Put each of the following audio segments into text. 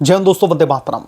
जय हिंद दोस्तों, वंदे मातरम।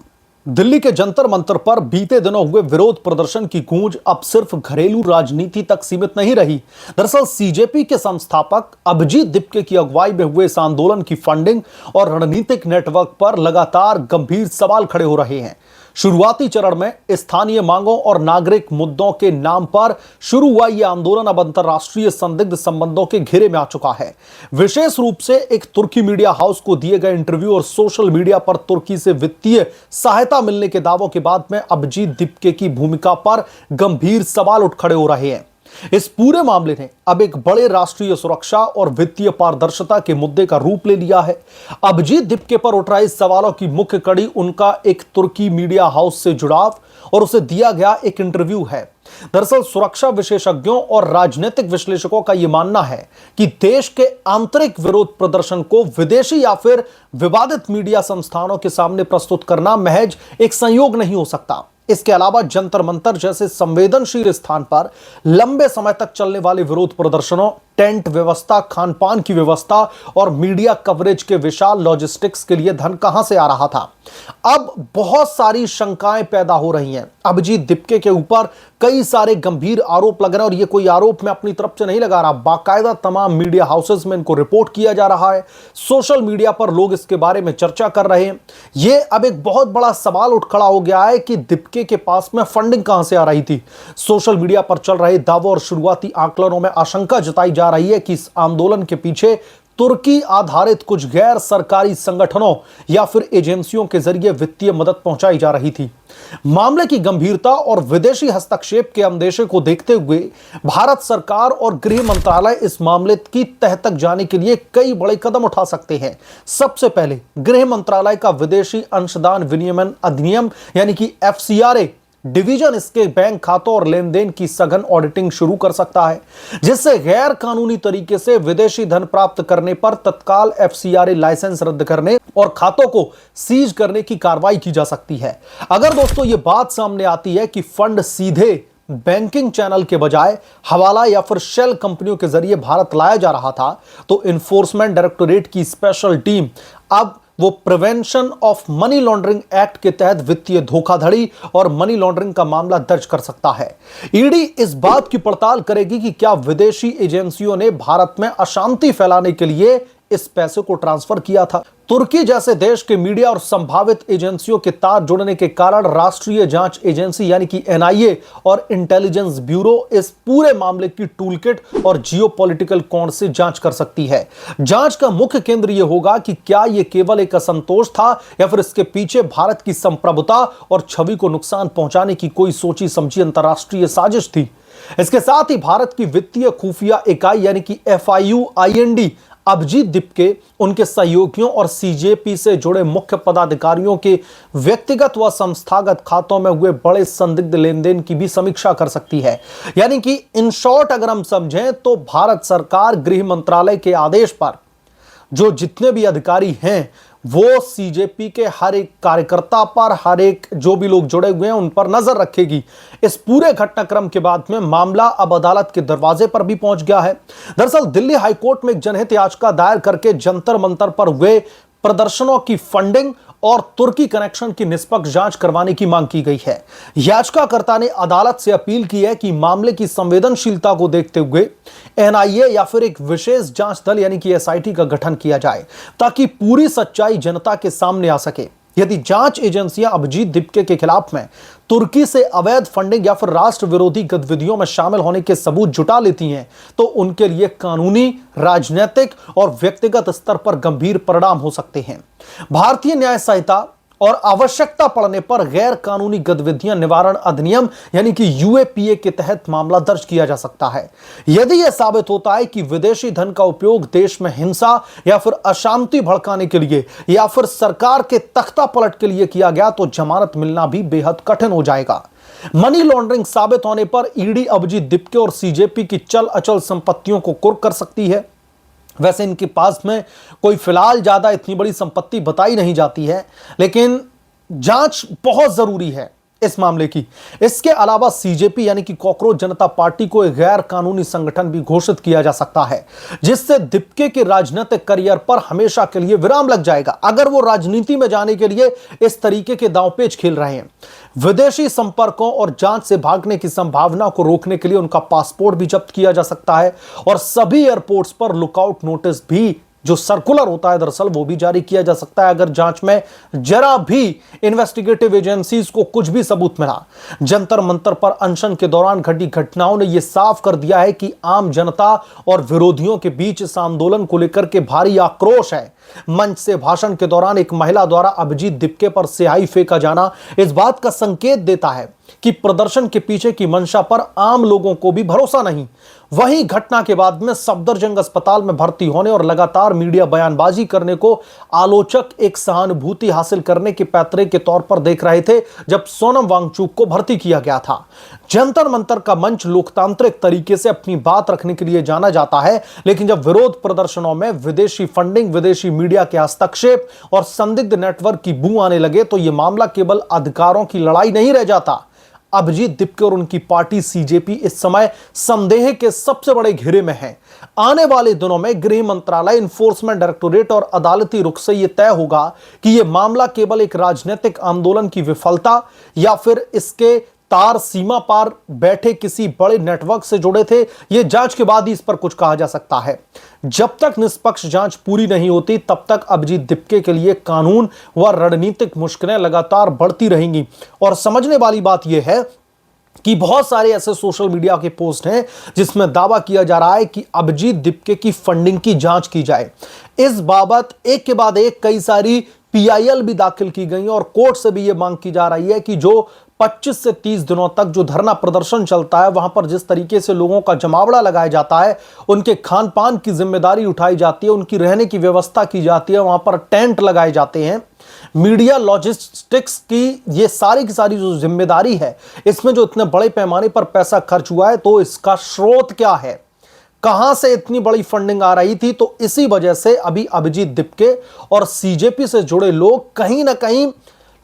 दिल्ली के जंतर मंतर पर बीते दिनों हुए विरोध प्रदर्शन की गूंज अब सिर्फ घरेलू राजनीति तक सीमित नहीं रही। दरअसल सीजेपी के संस्थापक अभिजीत दीपके की अगुवाई में हुए इस आंदोलन की फंडिंग और रणनीतिक नेटवर्क पर लगातार गंभीर सवाल खड़े हो रहे हैं। शुरुआती चरण में स्थानीय मांगों और नागरिक मुद्दों के नाम पर शुरू हुआ यह आंदोलन अब अंतर्राष्ट्रीय संदिग्ध संबंधों के घेरे में आ चुका है। विशेष रूप से एक तुर्की मीडिया हाउस को दिए गए इंटरव्यू और सोशल मीडिया पर तुर्की से वित्तीय सहायता मिलने के दावों के बाद में अभिजीत दीपके की भूमिका पर गंभीर सवाल उठ खड़े हो रहे हैं। इस पूरे मामले ने अब एक बड़े राष्ट्रीय सुरक्षा और वित्तीय पारदर्शिता के मुद्दे का रूप ले लिया है। अभिजीत दीपके पर उठ रहे सवालों की मुख्य कड़ी उनका एक तुर्की मीडिया हाउस से जुड़ाव और उसे दिया गया एक इंटरव्यू है। दरअसल सुरक्षा विशेषज्ञों और राजनीतिक विश्लेषकों का यह मानना है कि देश के आंतरिक विरोध प्रदर्शन को विदेशी या फिर विवादित मीडिया संस्थानों के सामने प्रस्तुत करना महज एक संयोग नहीं हो सकता। इसके अलावा जंतर मंतर जैसे संवेदनशील स्थान पर लंबे समय तक चलने वाले विरोध प्रदर्शनों, टेंट व्यवस्था, खान पान की व्यवस्था और मीडिया कवरेज के विशाल लॉजिस्टिक्स के लिए धन कहां से आ रहा था। अब बहुत सारी शंकाएं पैदा हो रही हैं। अभिजीत दीपके के ऊपर कई सारे गंभीर आरोप लग रहे हैं और ये कोई आरोप मैं अपनी तरफ से नहीं लगा रहा, बाकायदा तमाम मीडिया हाउसेस में इनको रिपोर्ट किया जा रहा है। सोशल मीडिया पर लोग इसके बारे में चर्चा कर रहे हैं। ये अब एक बहुत बड़ा सवाल उठ खड़ा हो गया है कि दीपके के पास में फंडिंग कहां से आ रही थी। सोशल मीडिया पर चल रहे दावों और शुरुआती आकलनों में आशंका जताई जा रही है कि इस आंदोलन के पीछे तुर्की आधारित कुछ गैर सरकारी संगठनों या फिर एजेंसियों के जरिए वित्तीय मदद पहुंचाई जा रही थी। मामले की गंभीरता और विदेशी हस्तक्षेप के अंदेशे को देखते हुए भारत सरकार और गृह मंत्रालय इस मामले की तह तक जाने के लिए कई बड़े कदम उठा सकते हैं। सबसे पहले गृह मंत्रालय का विदेशी अंशदान विनियमन अधिनियम यानी कि FCRA डिवीजन इसके बैंक खातों और लेन देन की सघन ऑडिटिंग शुरू कर सकता है, जिससे गैर कानूनी तरीके से विदेशी धन प्राप्त करने पर तत्काल FCRA लाइसेंस रद्द करने और खातों को सीज करने की कार्रवाई की जा सकती है। अगर दोस्तों ये बात सामने आती है कि फंड सीधे बैंकिंग चैनल के बजाय हवाला या फिर शेल कंपनियों के जरिए भारत लाया जा रहा था, तो इन्फोर्समेंट डायरेक्टोरेट की स्पेशल टीम अब वो prevention of money laundering act के तहत वित्तीय धोखाधड़ी और मनी लॉन्ड्रिंग का मामला दर्ज कर सकता है। ईडी इस बात की पड़ताल करेगी कि क्या विदेशी एजेंसियों ने भारत में अशांति फैलाने के लिए इस पैसे को ट्रांसफर किया था। तुर्की जैसे देश के मीडिया और संभावित एजेंसियों के तार जुड़ने के कारण राष्ट्रीय जांच एजेंसी यानी कि NIA और इंटेलिजेंस ब्यूरो इस पूरे मामले की टूलकिट और जियोपॉलिटिकल कोण से जांच कर सकती है। जांच का मुख्य केंद्र यह होगा कि क्या यह केवल एक असंतोष था या फिर इसके पीछे भारत की संप्रभुता और छवि को नुकसान पहुंचाने की कोई सोची समझी अंतरराष्ट्रीय साजिश थी। इसके साथ ही भारत की वित्तीय खुफिया इकाई यानी कि FIU-IND अभिजीत दीपके, उनके सहयोगियों और CJP से जुड़े मुख्य पदाधिकारियों के व्यक्तिगत व संस्थागत खातों में हुए बड़े संदिग्ध लेन देन की भी समीक्षा कर सकती है। यानी कि इन शॉर्ट अगर हम समझें तो भारत सरकार गृह मंत्रालय के आदेश पर जो जितने भी अधिकारी हैं वो CJP के हर एक कार्यकर्ता पर, हर एक जो भी लोग जुड़े हुए हैं उन पर नजर रखेगी। इस पूरे घटनाक्रम के बाद में मामला अब अदालत के दरवाजे पर भी पहुंच गया है। दरअसल दिल्ली हाईकोर्ट में एक जनहित याचिका दायर करके जंतर मंतर पर हुए प्रदर्शनों की फंडिंग और तुर्की कनेक्शन की निष्पक्ष जांच करवाने की मांग की गई है। याचिकाकर्ता ने अदालत से अपील की है कि मामले की संवेदनशीलता को देखते हुए NIA या फिर एक विशेष जांच दल यानी कि SIT का गठन किया जाए ताकि पूरी सच्चाई जनता के सामने आ सके। यदि जांच एजेंसियां अभिजीत दीपके के खिलाफ में तुर्की से अवैध फंडिंग या फिर राष्ट्र विरोधी गतिविधियों में शामिल होने के सबूत जुटा लेती हैं, तो उनके लिए कानूनी, राजनीतिक और व्यक्तिगत स्तर पर गंभीर परिणाम हो सकते हैं। भारतीय न्याय संहिता और आवश्यकता पड़ने पर गैर कानूनी गतिविधियां निवारण अधिनियम यानी कि UAPA के तहत मामला दर्ज किया जा सकता है। यदि यह साबित होता है कि विदेशी धन का उपयोग देश में हिंसा या फिर अशांति भड़काने के लिए या फिर सरकार के तख्ता पलट के लिए किया गया, तो जमानत मिलना भी बेहद कठिन हो जाएगा। मनी लॉन्ड्रिंग साबित होने पर ईडी अभिजीत दीपके और CJP की चल अचल संपत्तियों को कुर्क कर सकती है। वैसे इनके पास में कोई फिलहाल ज्यादा इतनी बड़ी संपत्ति बताई नहीं जाती है, लेकिन जांच बहुत जरूरी है। इस मामले की। इसके अलावा सीजेपी यानी कि कॉकरोच जनता पार्टी को एक गैर कानूनी संगठन भी घोषित किया जा सकता है, जिससे दीपके के राजनीतिक करियर पर हमेशा के लिए विराम लग जाएगा, अगर वो राजनीति में जाने के लिए इस तरीके के दांवपेच खेल रहे हैं। विदेशी संपर्कों और जांच से भागने की संभावना को रोकने के लिए उनका पासपोर्ट भी जब्त किया जा सकता है और सभी एयरपोर्ट्स पर लुकआउट नोटिस भी, जो सर्कुलर होता है दरअसल, वो भी जारी किया जा सकता है अगर जांच में जरा भी इन्वेस्टिगेटिव एजेंसीज को कुछ भी सबूत मिला। जंतर मंतर पर अनशन के दौरान घटी घटनाओं ने यह साफ कर दिया है कि आम जनता और विरोधियों के बीच इस आंदोलन को लेकर के भारी आक्रोश है। मंच से भाषण के दौरान एक महिला द्वारा अभिजीत दीपके पर स्याही फेंका जाना इस बात का संकेत देता है कि प्रदर्शन के पीछे की मंशा पर आम लोगों को भी भरोसा नहीं। वहीं घटना के बाद में सफदरजंग अस्पताल में भर्ती होने और लगातार मीडिया बयानबाजी करने को आलोचक एक सहानुभूति हासिल करने के पैतरे के तौर पर देख रहे थे जब सोनम वांगचुक को भर्ती किया गया था। जंतर मंतर का मंच लोकतांत्रिक तरीके से अपनी बात रखने के लिए जाना जाता है, लेकिन जब विरोध प्रदर्शनों में विदेशी फंडिंग, विदेशी मीडिया के हस्तक्षेप और संदिग्ध नेटवर्क की बू आने लगे तो यह मामला केवल अधिकारों की लड़ाई नहीं रह जाता। अभिजीत दीपके और उनकी पार्टी सीजेपी इस समय संदेह के सबसे बड़े घेरे में है। आने वाले दिनों में गृह मंत्रालय, इन्फोर्समेंट डायरेक्टोरेट और अदालती रुख से यह तय होगा कि यह मामला केवल एक राजनीतिक आंदोलन की विफलता या फिर इसके तार सीमा पार बैठे किसी बड़े नेटवर्क से जुड़े थे। यह जांच के बाद ही इस पर कुछ कहा जा सकता है। जब तक निष्पक्ष जांच पूरी नहीं होती तब तक अभिजीत दीपके के लिए कानून व रणनीतिक मुश्किलें लगातार बढ़ती रहेंगी। और समझने वाली बात यह है कि बहुत सारे ऐसे सोशल मीडिया के पोस्ट हैं जिसमें दावा किया जा रहा है कि अभिजीत दीपके की फंडिंग की जांच की जाए। इस बाबत एक के बाद एक कई सारी पीआईएल भी दाखिल की गई और कोर्ट से भी यह मांग की जा रही है कि जो 25 से 30 दिनों तक जो धरना प्रदर्शन चलता है, वहां पर जिस तरीके से लोगों का जमावड़ा लगाया जाता है, उनके खान पान की जिम्मेदारी उठाई जाती है, उनकी रहने की व्यवस्था की जाती है, वहां पर टेंट लगाए जाते हैं, मीडिया लॉजिस्टिक्स की ये सारी की सारी जो जिम्मेदारी है, इसमें जो इतने बड़े पैमाने पर पैसा खर्च हुआ है, तो इसका स्रोत क्या है, कहां से इतनी बड़ी फंडिंग आ रही थी। तो इसी वजह से अभी अभिजीत दीपके और सीजेपी से जुड़े लोग कहीं ना कहीं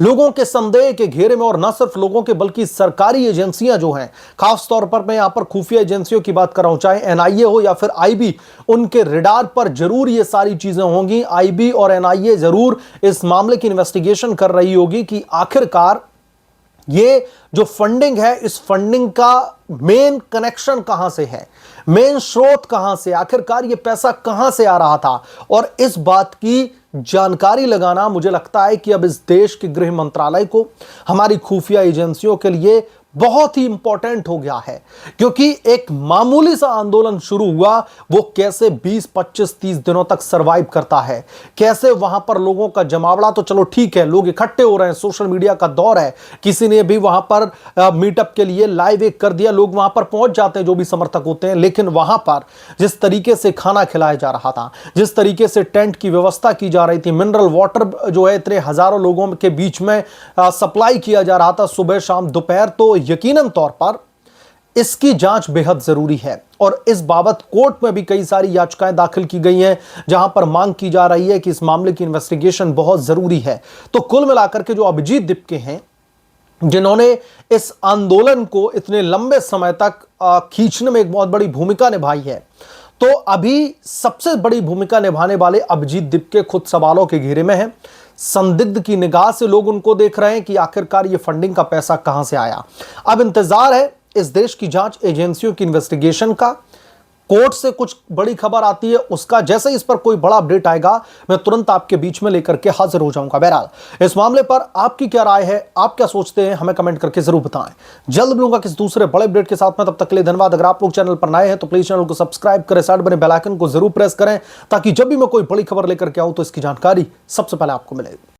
लोगों के संदेह के घेरे में, और न सिर्फ लोगों के बल्कि सरकारी एजेंसियां जो हैं, खास तौर पर मैं यहां पर खुफिया एजेंसियों की बात कर रहा हूं, चाहे एनआईए हो या फिर आईबी, उनके रडार पर जरूर ये सारी चीजें होंगी। आईबी और एनआईए जरूर इस मामले की इन्वेस्टिगेशन कर रही होगी कि आखिरकार ये जो फंडिंग है, इस फंडिंग का मेन कनेक्शन कहां से है, मेन स्रोत कहां से, आखिरकार ये पैसा कहां से आ रहा था। और इस बात की जानकारी लगाना मुझे लगता है कि अब इस देश के गृह मंत्रालय को, हमारी खुफिया एजेंसियों के लिए बहुत ही इंपॉर्टेंट हो गया है, क्योंकि एक मामूली सा आंदोलन शुरू हुआ, वो कैसे 20, 25, 30 दिनों तक सरवाइव करता है, कैसे वहां पर लोगों का जमावड़ा, तो चलो ठीक है, लोग इकट्ठे हो रहे हैं, सोशल मीडिया का दौर है, किसी ने भी वहां पर मीटअप के लिए लाइव एक कर दिया, लोग वहां पर पहुंच जाते हैं जो भी समर्थक होते हैं। लेकिन वहां पर जिस तरीके से खाना खिलाया जा रहा था, जिस तरीके से टेंट की व्यवस्था की जा रही थी, मिनरल वाटर जो है इतने हजारों लोगों के बीच में सप्लाई किया जा रहा था सुबह शाम दोपहर, तो यकीनन तौर पर इसकी जांच बेहद जरूरी है। और इस बाबत कोर्ट में भी कई सारी याचिकाएं दाखिल की गई हैं, जहां पर मांग की जा रही है कि इस मामले की इन्वेस्टिगेशन बहुत जरूरी है। तो कुल मिलाकर के जो अभिजीत दीपके हैं, जिन्होंने इस आंदोलन को इतने लंबे समय तक खींचने में एक बहुत बड़ी भूमिका निभाई है, तो अभी सबसे बड़ी भूमिका निभाने वाले अभिजीत दीपके खुद सवालों के घेरे में हैं। संदिग्ध की निगाह से लोग उनको देख रहे हैं कि आखिरकार ये फंडिंग का पैसा कहां से आया। अब इंतजार है इस देश की जांच एजेंसियों की इन्वेस्टिगेशन का, कोर्ट से कुछ बड़ी खबर आती है उसका। जैसे इस पर कोई बड़ा अपडेट आएगा, मैं तुरंत आपके बीच में लेकर के हाजिर हो जाऊंगा। बहरहाल इस मामले पर आपकी क्या राय है, आप क्या सोचते हैं, हमें कमेंट करके जरूर बताएं। जल्द मिलूंगा किसी दूसरे बड़े अपडेट के साथ में, तब तक के लिए धन्यवाद। अगर आप लोग चैनल पर नए हैं तो प्लीज चैनल को सब्सक्राइब करें, साइड बने बेल आइकन को जरूर प्रेस करें, ताकि जब भी मैं कोई बड़ी खबर लेकर के आऊं तो इसकी जानकारी सबसे पहले आपको मिले।